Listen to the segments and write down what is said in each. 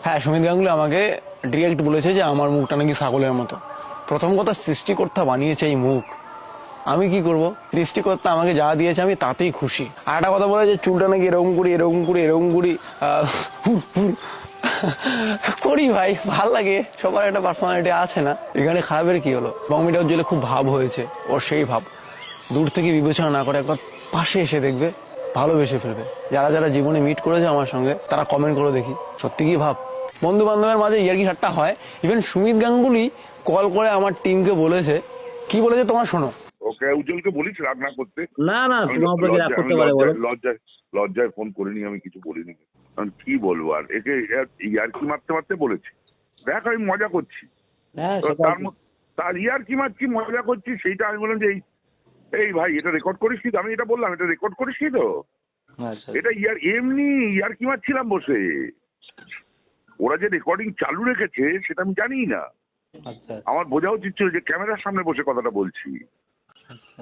হ্যাঁ, সুমিত গাঙ্গুলি আমাকে ডিরেক্ট বলেছে যে আমার মুখটা নাকি ছাগলের মতো। প্রথম কথা, সৃষ্টিকর্তা বানিয়েছে এই মুখ, আমি কি করব? সৃষ্টিকর্তা আমাকে যা দিয়েছে আমি তাতেই খুশি। আর একটা কথা বলে যে চুলটা নাকি এরকম করি এরকম করি এরকম করি করি ভাই, ভাল লাগে, সবার একটা পার্সোনালিটি আছে না? এখানে খারাপের কি হলো? বংমিটা উজ্জ্বলে খুব ভাব হয়েছে, ওর সেই ভাব দূর থেকে বিবেচনা না করে একবার পাশে এসে দেখবে, ভালোবেসে ফেলবে। যারা যারা জীবনে মিট করেছে আমার সঙ্গে তারা কমেন্ট করে দেখি, সত্যি কি ভাব। বন্ধু বান্ধবের মাঝে ইয়ার্কি ঠাট্টা হয়। ইভেন সুমিত গাঙ্গুলি কল করে আমার টিমকে বলেছে, কি বলেছে তোমার শোনো। ওকে উজ্জ্বলকে বলিস রাগ না করতে। না না, তোমার উপরে রাগ করতে পারে বলো। লজ্জায় ফোন করিনি, আমি কিছু বলিনি। কি বলবো আর, একে ইয়ার্কি মারতে মারতে বলেছি, দেখ আমি মজা করছি। হ্যাঁ, তার ইয়ার্কি মারছি, মজা করছি, সেইটা আমি বললাম যে এই ভাই এটা রেকর্ড করিস নি? আমি এটা বললাম, এটা রেকর্ড করিস নি তো? এটা এমনি ইয়ার্কি মারছিলাম বসে। ওরা যে রেকর্ডিং চালু রেখেছে সেটা আমি জানি না। আমার বোঝা উচিত ছিল যে ক্যামেরার সামনে বসে কথাটা বলছি,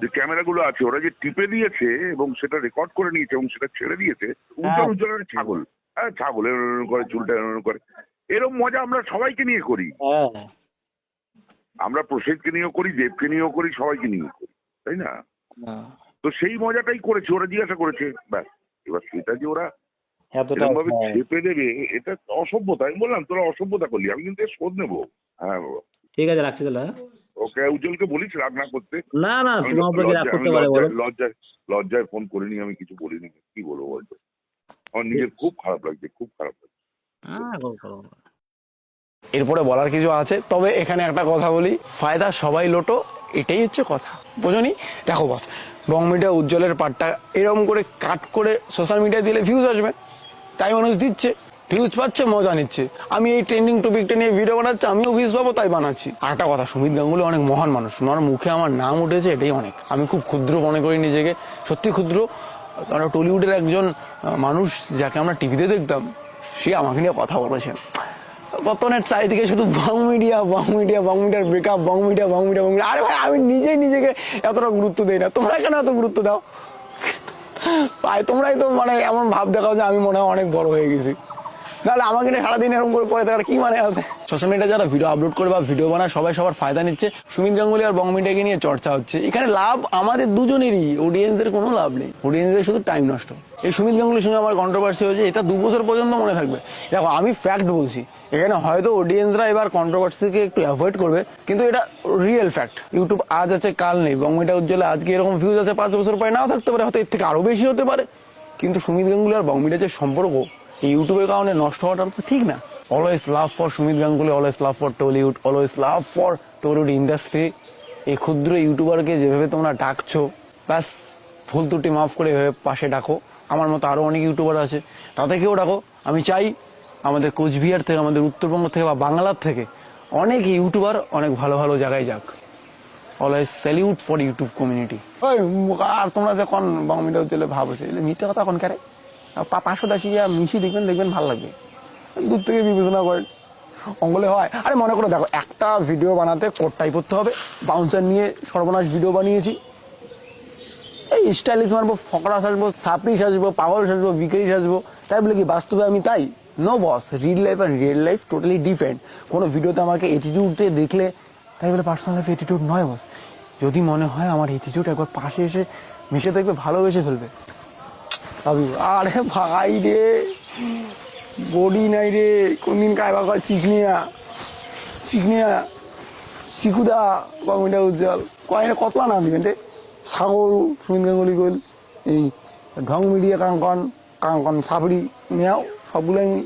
যে ক্যামেরাগুলো আছে ওরা যে টিপে দিয়েছে এবং সেটা রেকর্ড করে নিয়েছে এবং সেটা ছেড়ে দিয়েছে। উজ্জ্বলের ছাগল, হ্যাঁ ছাগল এরকম করে, চুলটা এরকম করে, এরকম মজা আমরা সবাইকে নিয়ে করি। আমরা প্রসেদকে নিয়েও করি, দেবকে নিয়েও করি, সবাইকে নিয়ে করি, তাই না? তো সেই মজাটাই করেছে, ওরা জিজ্ঞাসা করেছে, ব্যাস। এবার সেটা যে ওরা এরকম ভাবে চেপে দেবে, এটা অসভ্যতা। আমি বললাম তোরা অসভ্যতা করলি, আমি কিন্তু এর শোধ নেবো। হ্যাঁ বাবা, ঠিক আছে, রাখছি তাহলে। ওকে উজ্জ্বলকে বলিস রাগ না করতে। না না, তোমার উপরে রাগ করতে পারে বলো। লজ্জায় ফোন করিনি, আমি কিছু বলিনি। কি বলবো বলতো, আমার নিজের খুব খারাপ লাগছে, খুব খারাপ লাগছে। এরপরে বলার কিছু আছে, তবে এখানে একটা কথা বলি, ফায়দা সবাই লোটো, এটাই হচ্ছে কথা, বোঝনি? দেখো বস, বং মিডিয়া উজ্জ্বলের পার্টটা এরকম করে কাট করে সোশ্যাল মিডিয়ায় দিলে ভিউজ আসবে, তাই মানুষ দিচ্ছে, ভিউজ পাচ্ছে, মজা নিচ্ছে। আমি এই ট্রেন্ডিং টপিকটা নিয়ে ভিডিও বানাচ্ছি, আমিও ভিউজ পাবো, তাই বানাচ্ছি। আর একটা কথা, সুমিত গাঙ্গুলি অনেক মহান মানুষ, ওনার মুখে আমার নাম উঠেছে, এটাই অনেক। আমি খুব ক্ষুদ্র মনে করি নিজেকে, সত্যি ক্ষুদ্র। কারণ টলিউডের একজন মানুষ যাকে আমরা টিভিতে দেখতাম, সে আমাকে নিয়ে কথা বলেছেন। বর্তমানে চারিদিকে শুধু বং মিডিয়া, বং মিডিয়া, বং মিডিয়ার ব্রেকআপ, বং মিডিয়া, বং মিডিয়া, বং মিডিয়া। আরে ভাই, আমি নিজেই নিজেকে এতটা গুরুত্ব দেই না, তোমরা কেন এত গুরুত্ব দাও ভাই? তোমরাই তো মানে এমন ভাব দেখাও যে আমি মনে হয় অনেক বড় হয়ে গেছি, নাহলে আমাকে নিয়ে সারাদিন এরকম করে পড়ে থাকার কি মানে আছে? সোশ্যাল মিডিয়া যারা ভিডিও আপলোড করে বা ভিডিও বানায়, সবাই সবার ফায়দা নিচ্ছে। সুমিত গাঙ্গুলি আর বং মিডিয়াকে নিয়ে চর্চা হচ্ছে, এখানে লাভ আমাদের দুজনেরই, অডিয়েন্সের কোনো লাভ নেই, অডিয়েন্সের শুধু টাইম নষ্ট। এই সুমিত গাঙ্গুলির সঙ্গে আমার কন্ট্রোভার্সি হয়েছে, এটা 2 বছর পর্যন্ত মনে থাকবে। দেখো, আমি ফ্যাক্ট বলছি, এখানে হয়তো অডিয়েন্সরা এবার কন্ট্রোভার্সিকে একটু অ্যাভয়েড করবে, কিন্তু এটা রিয়েল ফ্যাক্ট। ইউটিউব আজ আছে কাল নেই, বং মিডিয়া উজ্জ্বলে আজকে এরকম ভিউজ আছে, 5 বছর পরে নাও থাকতে পারে, হয়তো এর থেকে আরো বেশি হতে পারে। কিন্তু সুমিত গাঙ্গুলি আর বং মিডিয়ার যে সম্পর্ক, এই ইউটিউবের কারণে নষ্ট হওয়াটা তো ঠিক না। Always love for Sumit Ganguly, always love for Tollywood, always love for Tollywood industry. এই ক্ষুদ্র ইউটিউবারকে যেভাবে তোমরা ডাকছো, ব্যাস ভুল ত্রুটি মাফ করে এভাবে পাশে ডাকো। আমার মতো আরো অনেক ইউটিউবার আছে, তাদেরকেও ডাকো। আমি চাই আমাদের কোচবিহার থেকে, আমাদের উত্তরবঙ্গ থেকে বা বাংলার থেকে অনেক ইউটিউবার অনেক ভালো ভালো জায়গায় যাক। Always salute for YouTube community. আর তোমরা যে কোন বং মিডিয়া উজ্জ্বলে ভাব হচ্ছে, মিথ্যে কথা কোন কারে? 510 মিশি দেখবেন, দেখবেন ভালো লাগবে। দূর থেকে বিবেচনা করেন, অঙ্গলে হয়। আরে মনে করে দেখো, একটা ভিডিও বানাতে কোটটাই করতে হবে, বাউন্সার নিয়ে সর্বনাশ ভিডিও বানিয়েছি, এই স্টাইলিশ মারবো, ফকরা সাজবো, সাপড়ি সাজবো, পাগল সাজবো, বিক্রি সাজবো, তাই বলে কি বাস্তবে আমি তাই? নো বস, রিয়েল লাইফ আর রিয়েল লাইফ টোটালি ডিফারেন্ট। কোনো ভিডিওতে আমাকে অ্যাটিটিউডে দেখলে তাই বলে পার্সোনাল লাইফ অ্যাটিটিউড নয় বস। যদি মনে হয় আমার অ্যাটিটিউড, একবার পাশে এসে মিশে দেখবে, ভালোবেসে ফেলবে। আরে ভাই রে, বডি নাই রে, কোনদিন কায়বা কয় শিখনিয়া শিখুদা বং মিডিয়া উজ্জ্বল কয় কতলা নাম দিবেন রে? ছাগল সুমিত গাঙ্গুলি কইল, এই ঢং মিডিয়া কাঙ্কন কাঙ্কন সাবড়ি নেও, সবগুলো আমি